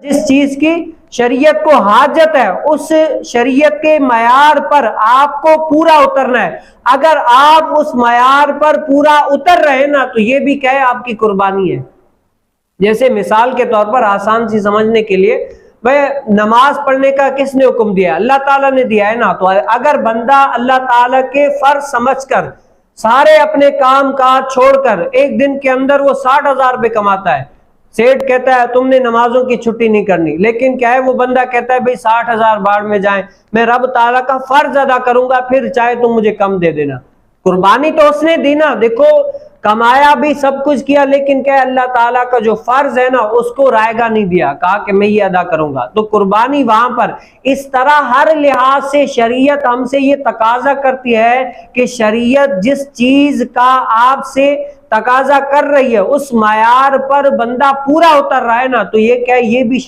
جس چیز کی شریعت کو حاجت ہے اس شریعت کے معیار پر آپ کو پورا اترنا ہے. اگر آپ اس معیار پر پورا اتر رہے نا تو یہ بھی کہے آپ کی قربانی ہے. جیسے مثال کے طور پر آسان سی سمجھنے کے لیے، بھئی نماز پڑھنے کا کس نے حکم دیا؟ اللہ تعالیٰ نے دیا ہے نا. تو اگر بندہ اللہ تعالیٰ کے فرض سمجھ کر سارے اپنے کام کاج چھوڑ کر ایک دن کے اندر وہ 60,000 روپے کماتا ہے، سیٹ کہتا ہے تم نے نمازوں کی چھٹی نہیں کرنی، لیکن کیا ہے وہ بندہ کہتا ہے بھئی 60,000 باڑ میں جائیں، میں رب تعالیٰ کا فرض ادا کروں گا، پھر چاہے تم مجھے کم دے دینا. قربانی تو اس نے دی نا. دیکھو کمایا بھی سب کچھ کیا، لیکن کیا اللہ تعالیٰ کا جو فرض ہے نا اس کو رائے گا نہیں دیا، کہا کہ میں یہ ادا کروں گا. تو قربانی وہاں پر اس طرح ہر لحاظ سے شریعت ہم سے یہ تقاضا کرتی ہے کہ شریعت جس چیز کا آپ سے تقاضا کر رہی ہے اس معیار پر بندہ پورا اتر رہا ہے نا تو یہ کیا یہ بھی